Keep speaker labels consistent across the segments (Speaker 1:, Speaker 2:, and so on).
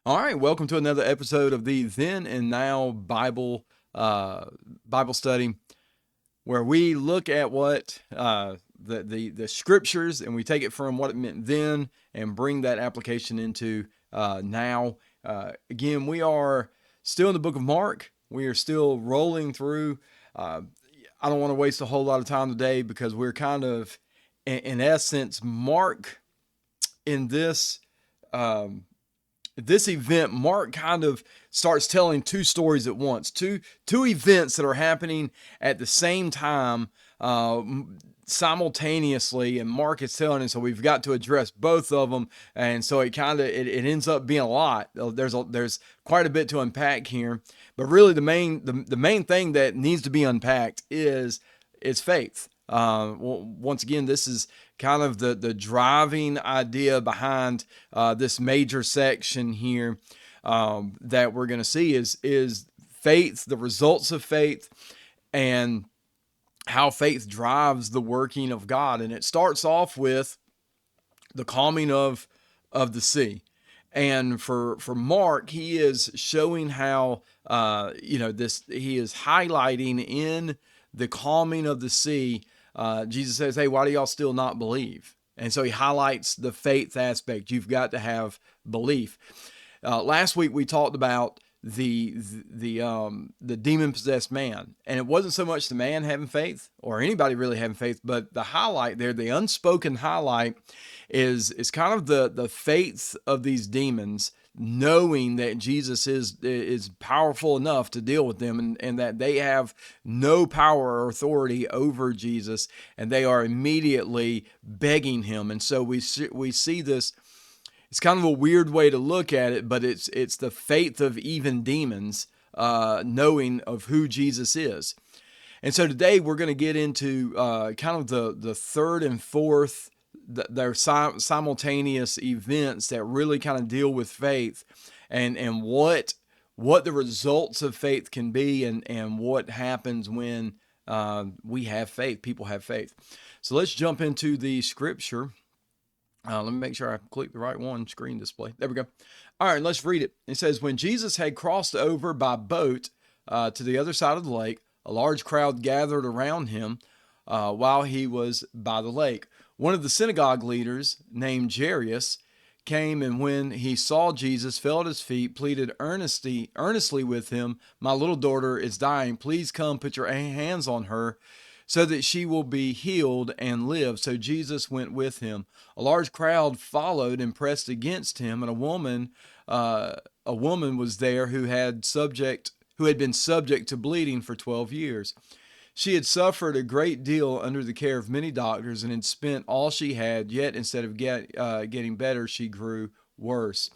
Speaker 1: All right, welcome to another episode of the Then and Now Bible study, where we look at what the scriptures and we take it from what it meant then and bring that application into now. Again, we are still in the book of Mark. We are still rolling through. Uh, I don't want to waste a whole lot of time today because we're kind of, in essence, Mark in um, this event, Mark kind of starts telling two stories at once, two events that are happening at the same time, simultaneously, and Mark is telling us, so we've got to address both of them, and so it ends up being a lot. There's quite a bit to unpack here, but really the main thing that needs to be unpacked is faith. Once again, this is kind of the driving idea behind this major section here that we're going to see is faith, the results of faith, and how faith drives the working of God. And it starts off with the calming of the sea. And for Mark, he is showing how this he is highlighting in the calming of the sea. Jesus says, "Hey, why do y'all still not believe?" And so he highlights the faith aspect. You've got to have belief. Last week we talked about the demon possessed man, and it wasn't so much the man having faith or anybody really having faith, but the highlight there, the unspoken highlight, is kind of the faith of these demons, knowing that Jesus is powerful enough to deal with them, and that they have no power or authority over Jesus, and they are immediately begging him. And so we see this. It's kind of a weird way to look at it, but it's the faith of even demons, knowing of who Jesus is. And so today we're going to get into kind of the third and fourth, their simultaneous events that really kind of deal with faith, and what the results of faith can be, and what happens when we have faith. People have faith. So let's jump into the scripture. Let me make sure I click the right one, screen display. There we go. All right, let's read it. It says, "When Jesus had crossed over by boat to the other side of the lake, a large crowd gathered around him while he was by the lake. One of the synagogue leaders, named Jairus, came, and when he saw Jesus, fell at his feet, pleaded earnestly with him, 'My little daughter is dying. Please come put your hands on her so that she will be healed and live.' So Jesus went with him. A large crowd followed and pressed against him, and a woman was there who had been subject to bleeding for 12 years. She had suffered a great deal under the care of many doctors and had spent all she had, yet instead of getting better, she grew worse.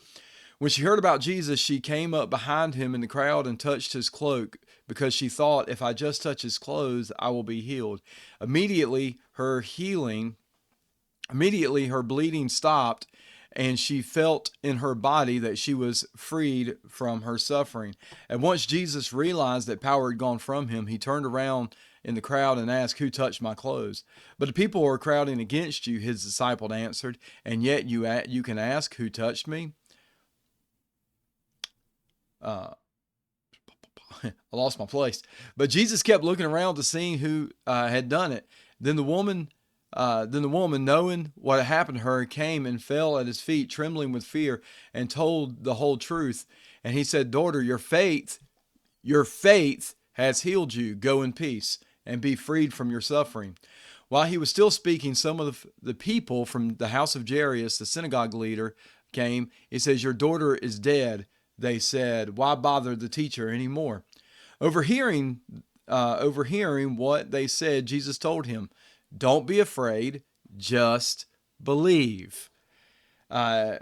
Speaker 1: When she heard about Jesus, she came up behind him in the crowd and touched his cloak, because she thought, 'If I just touch his clothes, I will be healed.' Immediately her bleeding stopped, and she felt in her body that she was freed from her suffering. And once Jesus realized that power had gone from him, he turned around in the crowd and asked, 'Who touched my clothes?' 'But the people are crowding against you,' his disciple answered, 'and yet you can ask, Who touched me?'" Uh, I lost my place. But Jesus kept looking around to see who had done it. Then the woman, knowing what had happened to her, came and fell at his feet, trembling with fear, and told the whole truth. And he said, "Daughter, your faith has healed you. Go in peace and be freed from your suffering." While he was still speaking, some of the people from the house of Jairus, the synagogue leader, came. He says, "Your daughter is dead." They said, "Why bother the teacher anymore?" Overhearing, overhearing what they said, Jesus told him, "Don't be afraid, just believe." Uh,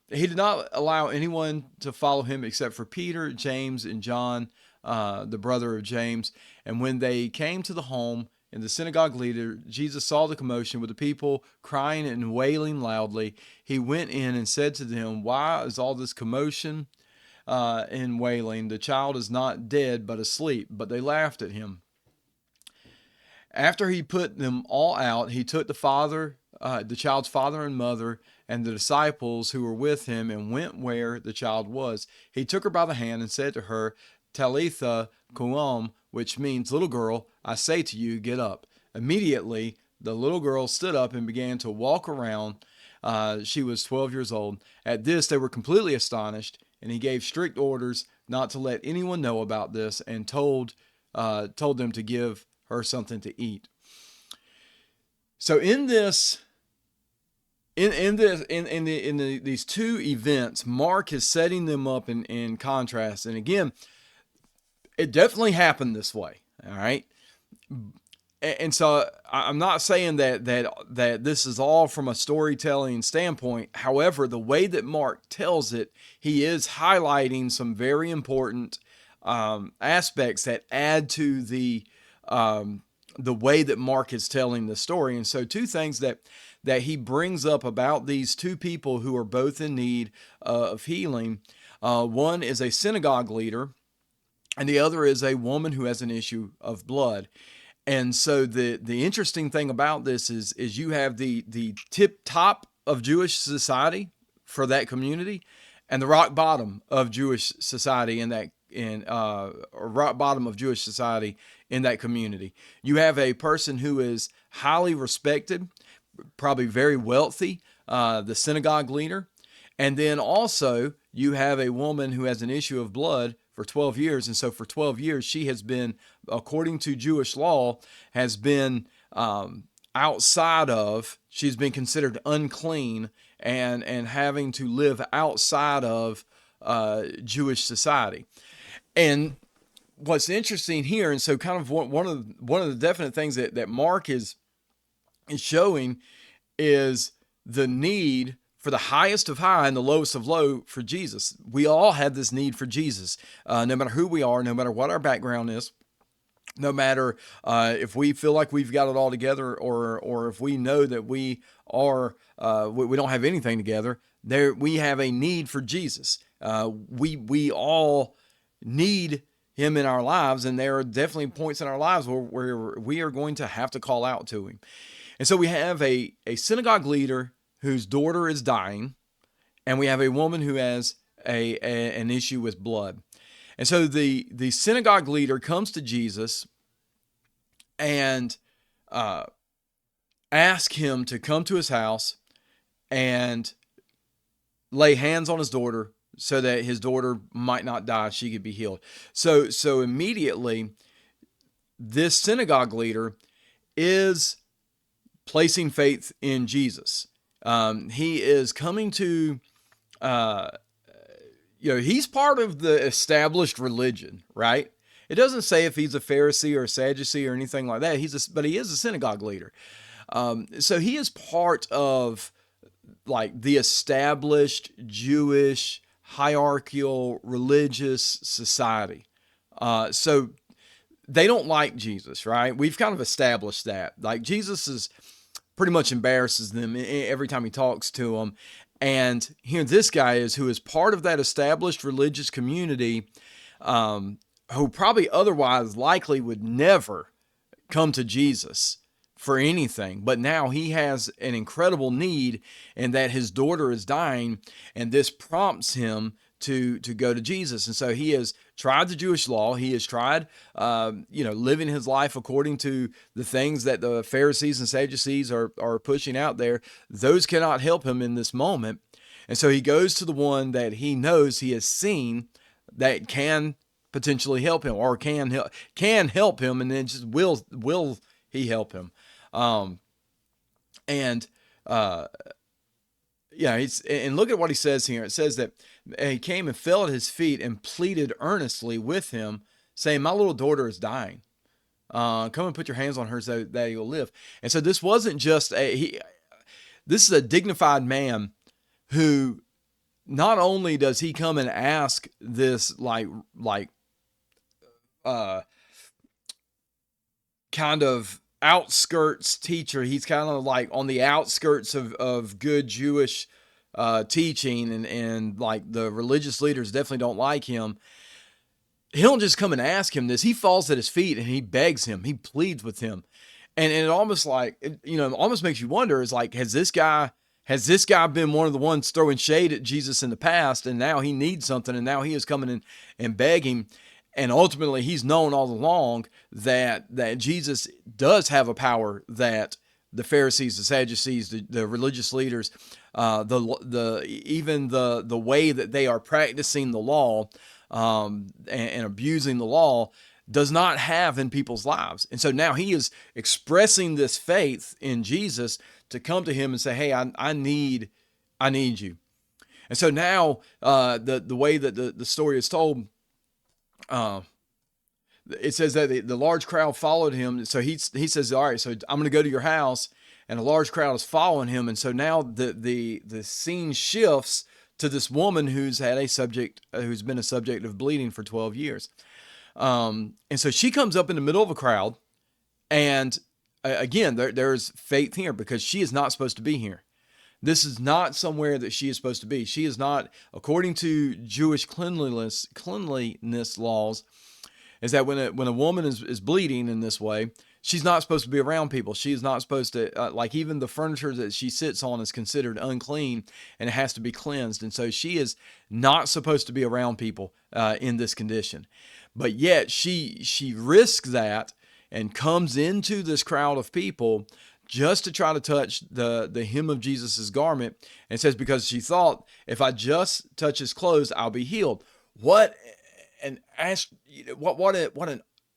Speaker 1: he did not allow anyone to follow him except for Peter, James, and John, the brother of James. And when they came to the home and the synagogue leader, Jesus saw the commotion with the people crying and wailing loudly. He went in and said to them, "Why is all this commotion and wailing? The child is not dead, but asleep." But they laughed at him. After he put them all out, he took the father the child's father and mother and the disciples who were with him and went where the child was. He took her by the hand and said to her, Talitha koum, which means, little girl, I say to you, get up. Immediately, the little girl stood up and began to walk around. She was 12 years old. At this, they were completely astonished, and he gave strict orders not to let anyone know about this, and told them to give her something to eat. So in this, these two events, Mark is setting them up in contrast. And again, it definitely happened this way. All right. And so I'm not saying that this is all from a storytelling standpoint. However, the way that Mark tells it, he is highlighting some very important aspects that add to the way that Mark is telling the story. And so two things that he brings up about these two people who are both in need of healing. One is a synagogue leader, and the other is a woman who has an issue of blood. And so the interesting thing about this is you have the tip top of Jewish society for that community, and the rock bottom of Jewish society rock bottom of Jewish society in that community. You have a person who is highly respected, probably very wealthy, the synagogue leader, and then also you have a woman who has an issue of blood for 12 years. And so for 12 years, she has been, according to Jewish law, has been she's been considered unclean and having to live outside of Jewish society. And what's interesting here, and so kind of one of the definite things that Mark is showing is the need for the highest of high and the lowest of low for Jesus. We all have this need for Jesus, no matter who we are, no matter what our background is, no matter if we feel like we've got it all together, or if we know that we don't have anything together. We have a need for Jesus. We all need him in our lives, and there are definitely points in our lives where we are going to have to call out to him. And so we have a synagogue leader whose daughter is dying, and we have a woman who has an issue with blood. And so the synagogue leader comes to Jesus and asks him to come to his house and lay hands on his daughter so that his daughter might not die, she could be healed. So immediately, this synagogue leader is placing faith in Jesus. He is coming to, he's part of the established religion, right? It doesn't say if he's a Pharisee or a Sadducee or anything like that. But he is a synagogue leader. So he is part of like the established Jewish hierarchical religious society. So they don't like Jesus, right? We've kind of established that. Like Jesus pretty much embarrasses them every time he talks to them. And here this guy who is part of that established religious community, who probably otherwise likely would never come to Jesus for anything. But now he has an incredible need, and that his daughter is dying, and this prompts him to go to Jesus. And so he has tried the Jewish law. He has tried, living his life according to the things that the Pharisees and Sadducees are pushing out there. Those cannot help him in this moment. And so he goes to the one that he knows, he has seen, that can potentially help him, or can help him, and then just will he help him? And look at what he says here. It says that he came and fell at his feet and pleaded earnestly with him, saying, "My little daughter is dying. Come and put your hands on her so that he'll live." And so this wasn't just this is a dignified man who not only does he come and ask this kind of outskirts teacher. He's kind of like on the outskirts of good Jewish teaching, and like the religious leaders definitely don't like him. He don't just come and ask him this. He falls at his feet and he begs him. He pleads with him. And it almost like, it almost makes you wonder, is like, has this guy been one of the ones throwing shade at Jesus in the past, and now he needs something, and now he is coming in and begging, and ultimately he's known all along that Jesus does have a power that the Pharisees, the Sadducees, the religious leaders, even the way that they are practicing the law, and abusing the law, does not have in people's lives. And so now he is expressing this faith in Jesus to come to him and say, "Hey, I need you." And so now, the way that the story is told, uh, it says that the large crowd followed him. So he says, "All right, so I'm going to go to your house," and a large crowd is following him. And so now the scene shifts to this woman who's been a subject of bleeding for 12 years. And so she comes up in the middle of a crowd, and again, there's faith here because she is not supposed to be here. This is not somewhere that she is supposed to be. She is not, according to Jewish cleanliness laws, is that when a woman is bleeding in this way, she's not supposed to be around people. She is not supposed to, like, even the furniture that she sits on is considered unclean, and it has to be cleansed. And so she is not supposed to be around people in this condition. But yet she risks that and comes into this crowd of people just to try to touch the hem of Jesus's garment. And it says, because she thought, if I just touch his clothes, I'll be healed. What an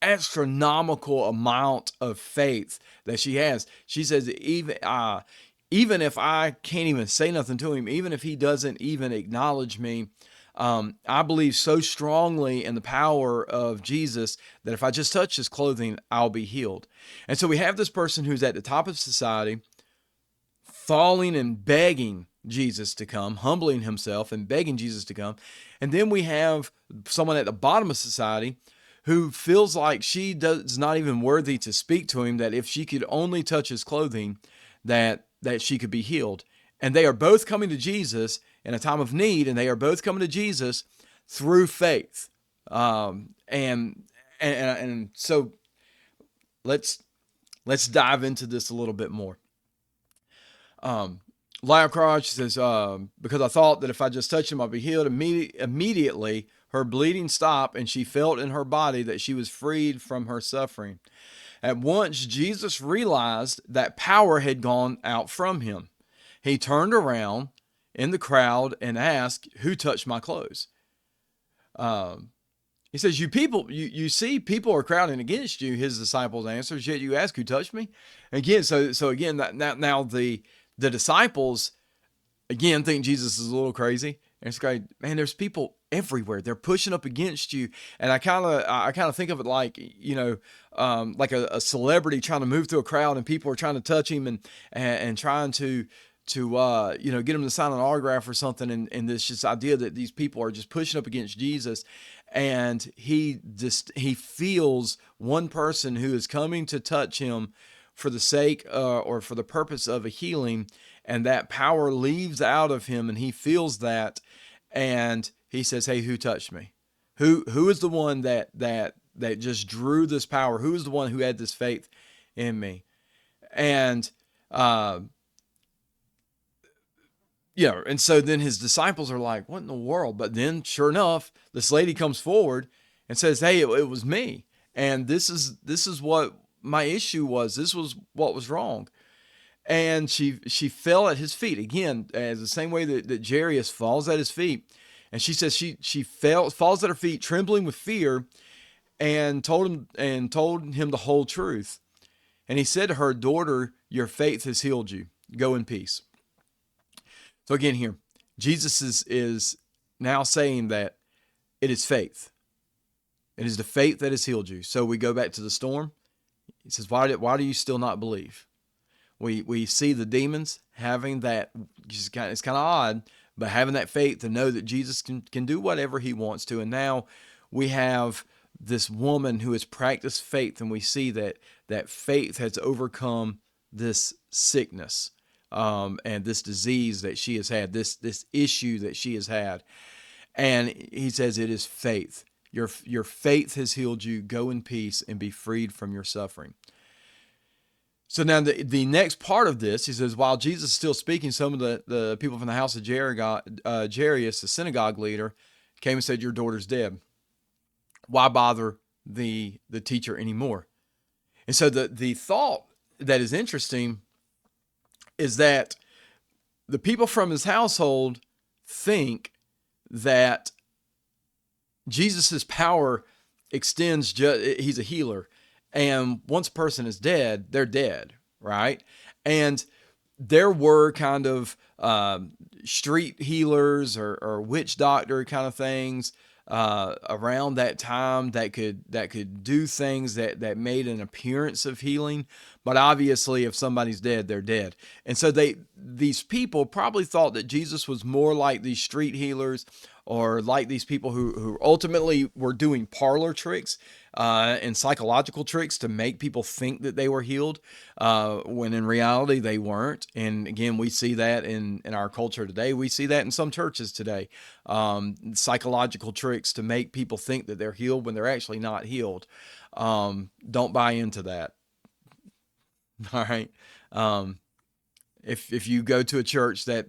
Speaker 1: astronomical amount of faith that she has. She says, even if I can't even say nothing to him, even if he doesn't even acknowledge me, I believe so strongly in the power of Jesus that if I just touch his clothing, I'll be healed. And so we have this person who's at the top of society, falling and begging Jesus to come, humbling himself and begging Jesus to come. And then we have someone at the bottom of society who feels like she is not even worthy to speak to him, that if she could only touch his clothing, that she could be healed. And they are both coming to Jesus in a time of need, and they are both coming to Jesus through faith. And so let's dive into this a little bit more. Lyle Crouch says, because I thought that if I just touched him, I'd be healed. Immediately, her bleeding stopped, and she felt in her body that she was freed from her suffering. At once, Jesus realized that power had gone out from him. He turned around in the crowd and asked, "Who touched my clothes?" He says, you see people are crowding against you. His disciples answers, yet you ask, "Who touched me?" Again, so again, now the disciples again think Jesus is a little crazy. And it's great, man. There's people everywhere. They're pushing up against you, and I kind of think of it like, like a celebrity trying to move through a crowd, and people are trying to touch him and trying to get him to sign an autograph or something, and this just idea that these people are just pushing up against Jesus, and he feels one person who is coming to touch him for the sake or for the purpose of a healing, and that power leaves out of him, and he feels that, and he says, "Hey, who touched me? Who is the one that just drew this power? Who is the one who had this faith in me?" And and so then his disciples are like, "What in the world?" But then, sure enough, this lady comes forward and says, "Hey, it was me, and this is what my issue was. This was what was wrong." And she fell at his feet again, as the same way that Jairus falls at his feet. And she says she falls at her feet, trembling with fear, and told him the whole truth. And he said to her, "Daughter, your faith has healed you. Go in peace." So again here, Jesus is now saying that it is faith. It is the faith that has healed you. So we go back to the storm. He says, why do you still not believe? We see the demons having that, it's kind of odd, but having that faith to know that Jesus can do whatever he wants to. And now we have this woman who has practiced faith, and we see that faith has overcome this sickness, and this disease that she has had, this issue that she has had. And he says it is faith. Your faith has healed you. Go in peace and be freed from your suffering. So now the next part of this, he says, while Jesus is still speaking, some of the people from the house of Jairus, the synagogue leader, came and said, your daughter's dead. Why bother the teacher anymore? And so the thought that is interesting is that the people from his household think that Jesus's power extends, he's a healer. And once a person is dead, they're dead, right? And there were kind of street healers or witch doctor kind of things around that time that could do things that made an appearance of healing. But obviously, if somebody's dead, they're dead. And so these people probably thought that Jesus was more like these street healers, or like these people who ultimately were doing parlor tricks and psychological tricks to make people think that they were healed, when in reality they weren't. And again, we see that in our culture today. We see that in some churches today. Psychological tricks to make people think that they're healed when they're actually not healed. Don't buy into that. All right. If you go to a church that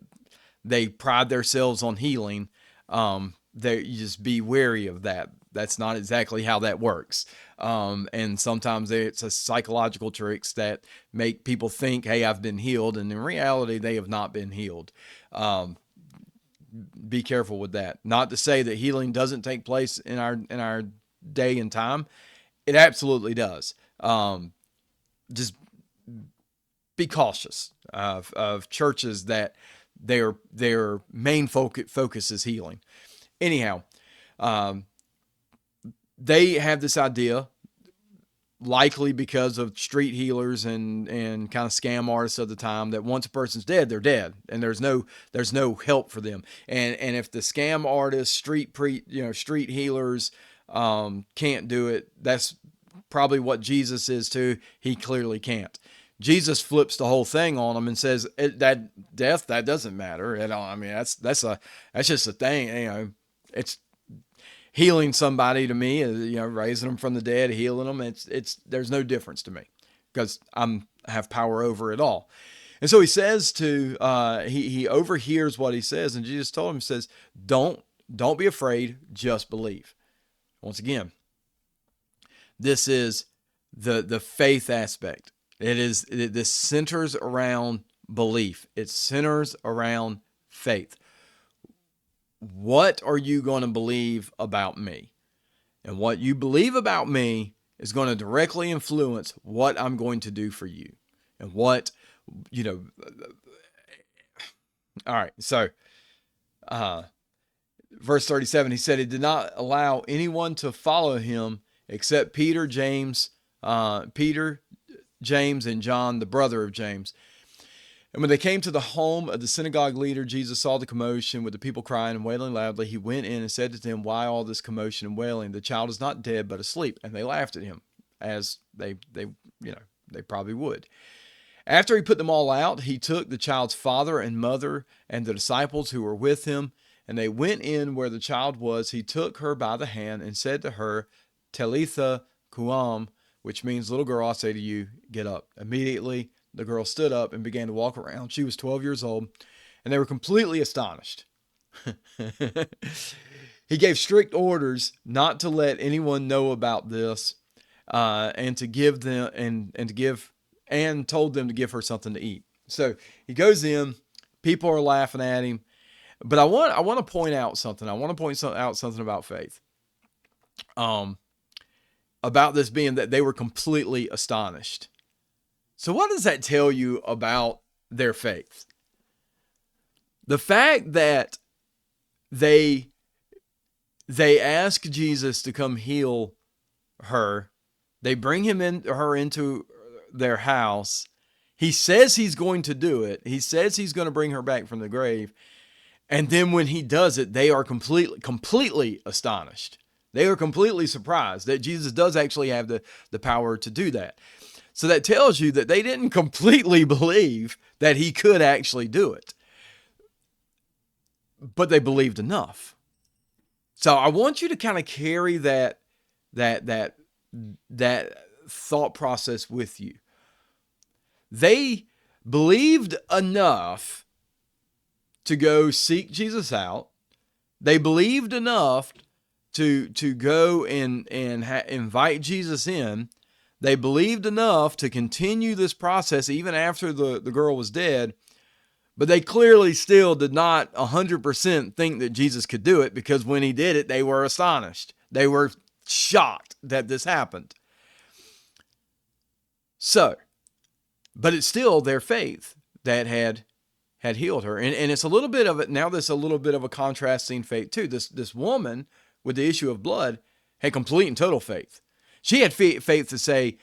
Speaker 1: they pride themselves on healing, you just be wary of that. That's not exactly how that works. And sometimes it's a psychological tricks that make people think, hey, I've been healed. And in reality, they have not been healed. Be careful with that. Not to say that healing doesn't take place in our day and time. It absolutely does. Just be cautious of churches that their main focus is healing. Anyhow, they have this idea, likely because of street healers and kind of scam artists of the time, that once a person's dead, they're dead, and there's no help for them. And if the scam artists, street healers can't do it, that's probably what Jesus is too. He clearly can't. Jesus flips the whole thing on them and says that death, that doesn't matter at all. I mean, that's just a thing. It's healing somebody to me, raising them from the dead, healing them. There's no difference to me because I have power over it all. And so he says he overhears what he says, and Jesus told him, he says, don't be afraid, just believe. Once again, this is the faith aspect. This centers around belief. It centers around faith. What are you going to believe about me? And what you believe about me is going to directly influence what I'm going to do for you. And what, all right. So, verse 37, he said he did not allow anyone to follow him except Peter, James, and John, the brother of James. And when they came to the home of the synagogue leader, Jesus saw the commotion with the people crying and wailing loudly. He went in and said to them, why all this commotion and wailing? The child is not dead, but asleep. And they laughed at him, as they probably would. After he put them all out, he took the child's father and mother and the disciples who were with him, and they went in where the child was. He took her by the hand and said to her, Talitha Koum, which means, little girl, I say to you, get up. Immediately, the girl stood up and began to walk around. She was 12 years old, and they were completely astonished. He gave strict orders not to let anyone know about this, and told them to give her something to eat. So he goes in. People are laughing at him, but I want to point out something. I want to point out something about faith. About this being that they were completely astonished. So what does that tell you about their faith? The fact that they ask Jesus to come heal her, they bring her into their house. He says he's going to do it. He says he's going to bring her back from the grave. And then when he does it, they are completely astonished. They are completely surprised that Jesus does actually have the power to do that. So that tells you that they didn't completely believe that he could actually do it, but they believed enough. So I want you to kind of carry that thought process with you. They believed enough to go seek Jesus out. They believed enough to go and invite Jesus in. They believed enough to continue this process even after the girl was dead. But they clearly still did not 100% think that Jesus could do it, because when he did it, they were astonished. They were shocked that this happened. So, but it's still their faith that had healed her. And it's a little bit of it. Now there's a little bit of a contrasting faith too. This woman with the issue of blood had complete and total faith. She had faith to say,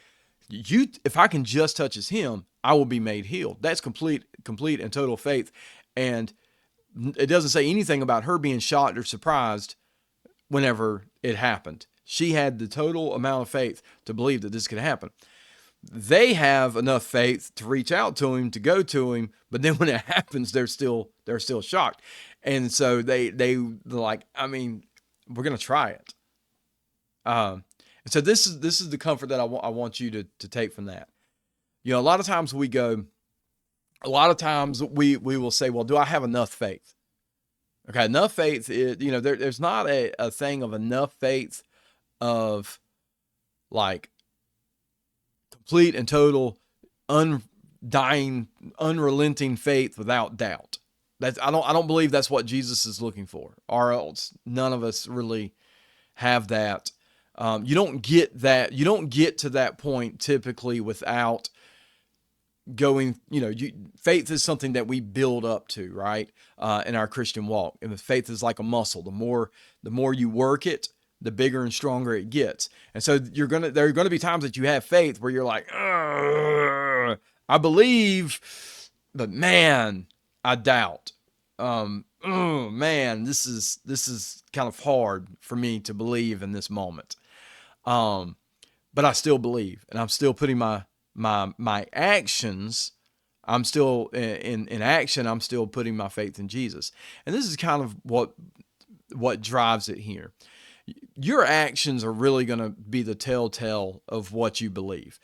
Speaker 1: if I can just touch his hem, I will be made healed. That's complete and total faith. And it doesn't say anything about her being shocked or surprised whenever it happened. She had the total amount of faith to believe that this could happen. They have enough faith to reach out to him, to go to him, but then when it happens, they're still shocked. And so they're like, I mean, we're going to try it. And so this is the comfort that I want you to take from that. You know, a lot of times we will say, well, do I have enough faith? Okay, enough faith is, you know, there's not a thing of enough faith of like complete and total, undying, unrelenting faith without doubt. I don't believe that's what Jesus is looking for, or else none of us really have that. You don't get that. You don't get to that point typically without going, you know, faith is something that we build up to, right? In our Christian walk. And faith is like a muscle. The more you work it, the bigger and stronger it gets. And so there are going to be times that you have faith where you're like, I believe, but man, I doubt. Man, this is kind of hard for me to believe in this moment. But I still believe, and I'm still putting my actions, I'm still in action. I'm still putting my faith in Jesus. And this is kind of what drives it here. Your actions are really going to be the telltale of what you believe.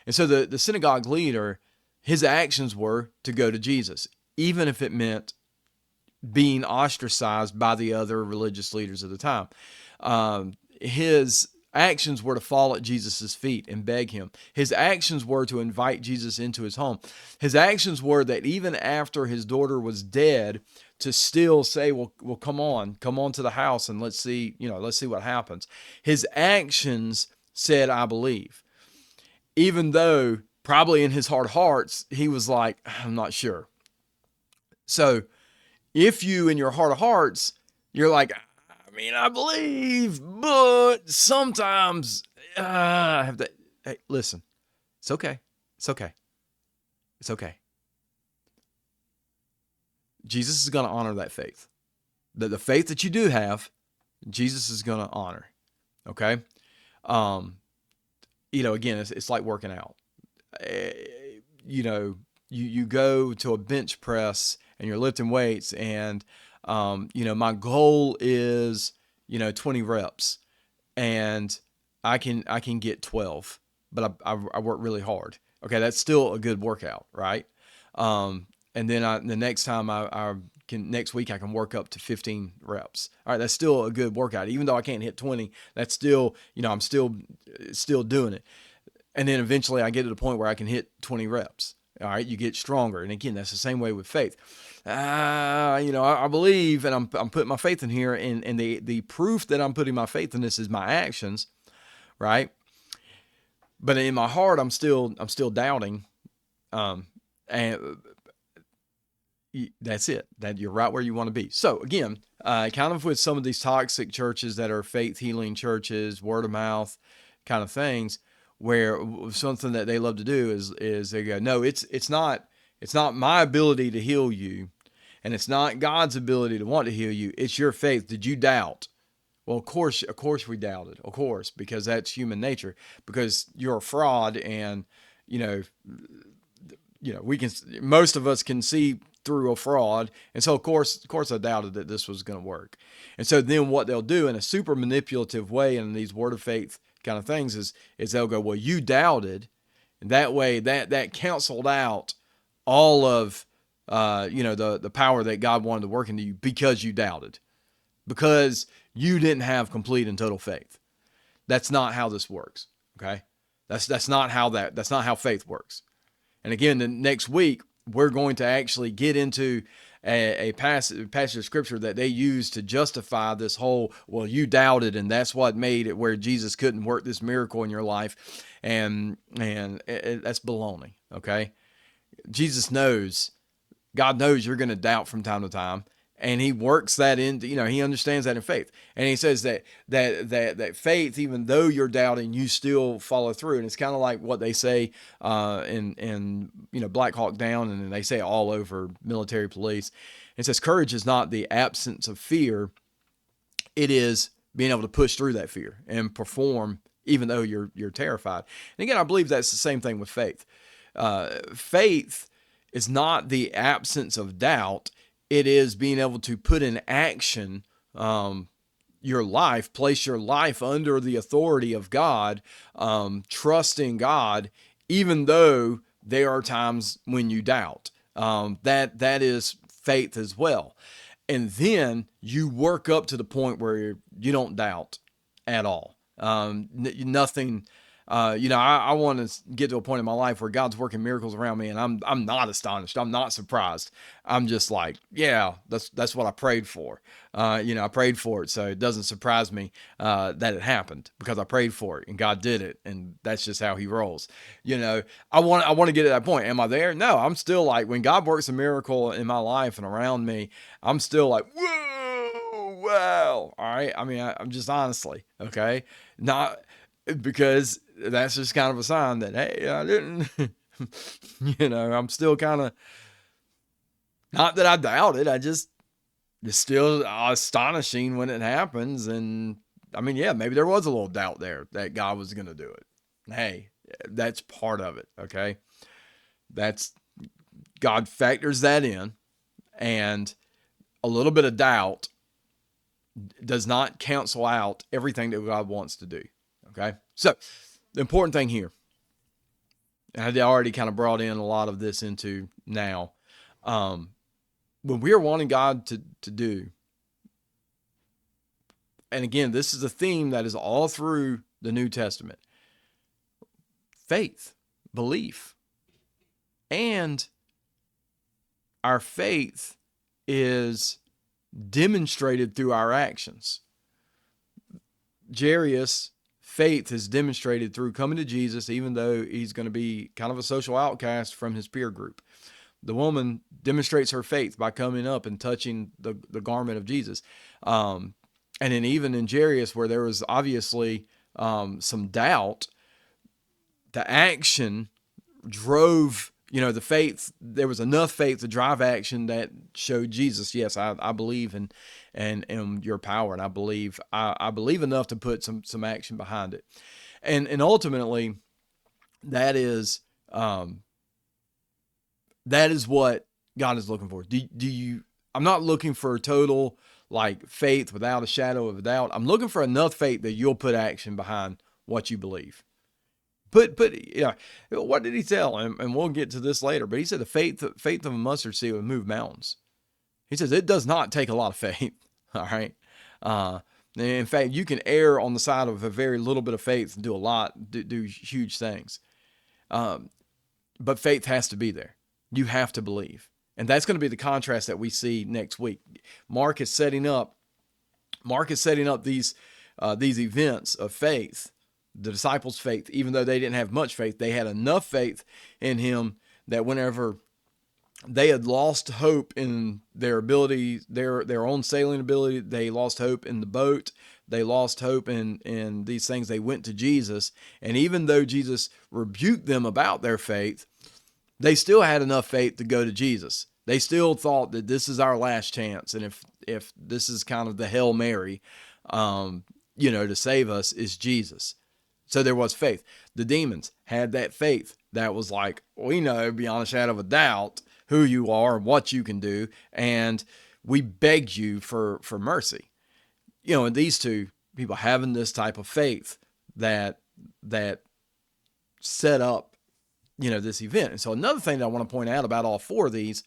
Speaker 1: And so the synagogue leader, his actions were to go to Jesus, even if it meant being ostracized by the other religious leaders of the time. His actions were to fall at Jesus' feet and beg him. His actions were to invite Jesus into his home. His actions were that even after his daughter was dead, to still say, well, come on to the house and let's see what happens. His actions said, I believe. Even though probably in his heart of hearts, he was like, I'm not sure. So if you, in your heart of hearts, you're like, I mean, I believe, but sometimes I have to. Hey, listen, it's okay. It's okay. It's okay. Jesus is going to honor that faith. The faith that you do have, Jesus is going to honor. Okay. You know, again, it's like working out. You know, you go to a bench press and you're lifting weights, and you know, my goal is, 20 reps, and I can get 12, but I work really hard. Okay, that's still a good workout, right? And then the next time next week I can work up to 15 reps. All right, that's still a good workout, even though I can't hit 20. That's still, I'm still doing it. And then eventually I get to the point where I can hit 20 reps. All right, you get stronger. And again, that's the same way with faith. I believe, and I'm putting my faith in here, and the proof that I'm putting my faith in this is my actions, right? But in my heart, I'm still doubting, and that's it. That you're right where you want to be. So again, kind of with some of these toxic churches that are faith healing churches, word of mouth kind of things, where something that they love to do is they go, no, it's not my ability to heal you, and it's not God's ability to want to heal you. It's your faith. Did you doubt? Well, of course we doubted, of course, because that's human nature, because you're a fraud, and most of us can see through a fraud. And so of course I doubted that this was going to work. And so then what they'll do in a super manipulative way in these word of faith kind of things is they'll go, well, you doubted, And that way, that canceled out all of the power that God wanted to work into you because you doubted, because you didn't have complete and total faith. That's not how this works. Okay, that's not how that's not how faith works. And again, the next week we're going to actually get into a passage of scripture that they use to justify this whole, well, you doubted, and that's what made it where Jesus couldn't work this miracle in your life, and that's baloney. Okay, Jesus knows, God knows you're going to doubt from time to time, and he works that into, he understands that in faith. And he says that faith, even though you're doubting, you still follow through. And it's kind of like what they say in Black Hawk Down, and they say all over military police. It says courage is not the absence of fear. It is being able to push through that fear and perform even though you're terrified. And again, I believe that's the same thing with faith. Faith is not the absence of doubt. It is being able to put in action your life, place your life under the authority of God, trusting God, even though there are times when you doubt. That is faith as well. And then you work up to the point where you don't doubt at all. Nothing. I want to get to a point in my life where God's working miracles around me, and I'm not astonished. I'm not surprised. I'm just like, yeah, that's what I prayed for. I prayed for it, so it doesn't surprise me that it happened, because I prayed for it and God did it, and that's just how He rolls. I want to get to that point. Am I there? No, I'm still like, when God works a miracle in my life and around me, I'm still like, whoa, wow. All right. I mean, I'm just honestly, okay, not because that's just kind of a sign that, hey, I didn't, I'm still kind of, not that I doubt it. It's still astonishing when it happens. And I mean, yeah, maybe there was a little doubt there that God was going to do it. Hey, that's part of it. Okay. God factors that in, and a little bit of doubt does not cancel out everything that God wants to do. Okay. So the important thing here, and I already kind of brought in a lot of this into now, when we are wanting God to do, and again, this is a theme that is all through the New Testament: faith, belief, and our faith is demonstrated through our actions. Jairus' faith is demonstrated through coming to Jesus, even though he's going to be kind of a social outcast from his peer group. The woman demonstrates her faith by coming up and touching the garment of Jesus. And then even in Jairus, where there was obviously some doubt, the action drove, the faith. There was enough faith to drive action that showed Jesus, yes, I believe in your power, and I believe enough to put some action behind it. And ultimately, that is what God is looking for. I'm not looking for total like faith without a shadow of a doubt. I'm looking for enough faith that you'll put action behind what you believe. What did he tell him? And we'll get to this later, but he said the faith of a mustard seed would move mountains. He says it does not take a lot of faith. All right. In fact, you can err on the side of a very little bit of faith and do huge things. But faith has to be there. You have to believe. And that's going to be the contrast that we see next week. Mark is setting up these events of faith. The disciples' faith, even though they didn't have much faith, they had enough faith in him that whenever they had lost hope in their ability, their own sailing ability, they lost hope in the boat, they lost hope in these things, they went to Jesus. And even though Jesus rebuked them about their faith, they still had enough faith to go to Jesus. They still thought that this is our last chance, and if this is kind of the Hail Mary, to save us, is Jesus. So there was faith. The demons had that faith that was like, we know beyond a shadow of a doubt who you are and what you can do, and we beg you for mercy. And these two people having this type of faith that set up this event. And so another thing that I want to point out about all four of these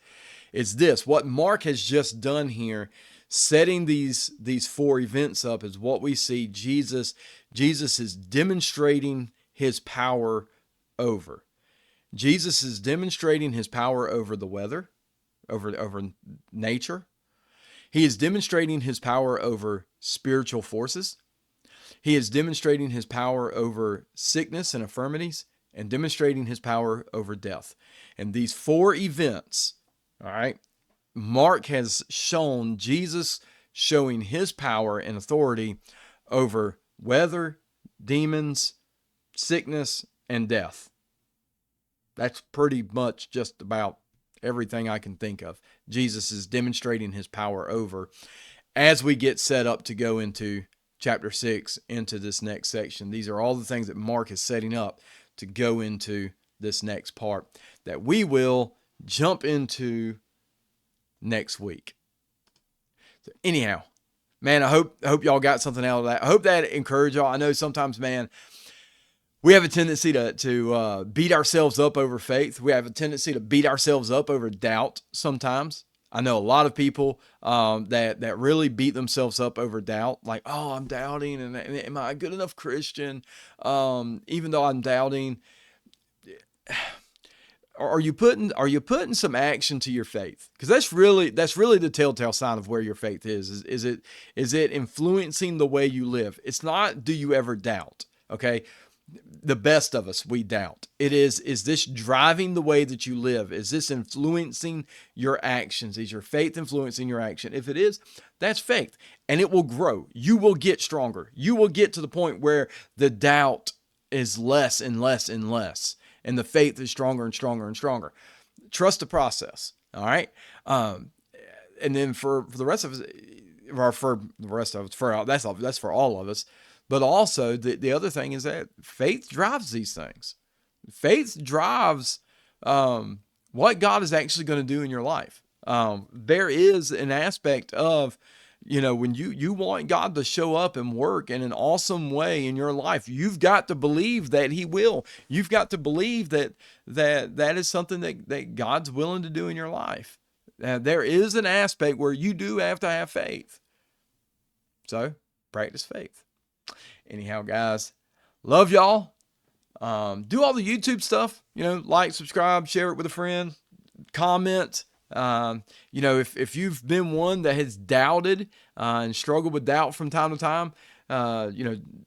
Speaker 1: is this: what Mark has just done here, setting these four events up, is what we see Jesus is demonstrating his power over. Jesus is demonstrating his power over the weather, over nature. He is demonstrating his power over spiritual forces. He is demonstrating his power over sickness and infirmities, and demonstrating his power over death. And these four events, all right, Mark has shown Jesus showing his power and authority over weather, demons, sickness, and death. That's pretty much just about everything I can think of. Jesus is demonstrating his power over as we get set up to go into chapter 6, into this next section. These are all the things that Mark is setting up to go into this next part that we will jump into next week. So anyhow, man, I hope y'all got something out of that. I hope that encouraged y'all. I know sometimes, man, we have a tendency to beat ourselves up over faith. We have a tendency to beat ourselves up over doubt sometimes. I know a lot of people that really beat themselves up over doubt, like, oh, I'm doubting, and am I a good enough Christian? Even though I'm doubting, are you putting some action to your faith? Because that's really the telltale sign of where your faith is. Is it influencing the way you live? It's not, do you ever doubt? Okay. The best of us, we doubt. It is this driving the way that you live? Is this influencing your actions? Is your faith influencing your action? If it is, that's faith, and it will grow. You will get stronger. You will get to the point where the doubt is less and less and less, and the faith is stronger and stronger and stronger. Trust the process. All right. And then for the rest of us, or for the rest of us, that's for all of us. But also, the other thing is that faith drives these things. Faith drives what God is actually going to do in your life. There is an aspect of, when you want God to show up and work in an awesome way in your life, you've got to believe that he will. You've got to believe that is something that God's willing to do in your life. There is an aspect where you do have to have faith. So, practice faith. Anyhow, guys, love y'all. Do all the YouTube stuff, like, subscribe, share it with a friend, comment. If you've been one that has doubted and struggled with doubt from time to time,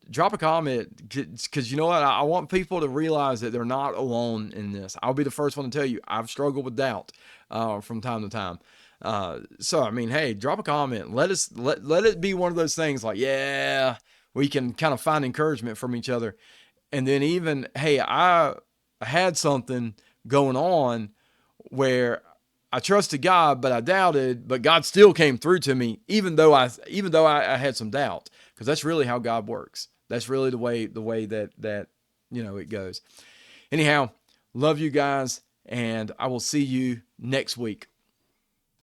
Speaker 1: drop a comment, because you know what? I want people to realize that they're not alone in this. I'll be the first one to tell you I've struggled with doubt from time to time. So, I mean, hey, drop a comment. Let it be one of those things like, yeah, we can kind of find encouragement from each other. And then even, hey, I had something going on where I trusted God, but I doubted, but God still came through to me, even though I had some doubt, because that's really how God works. That's really the way that it goes. Anyhow, love you guys, and I will see you next week.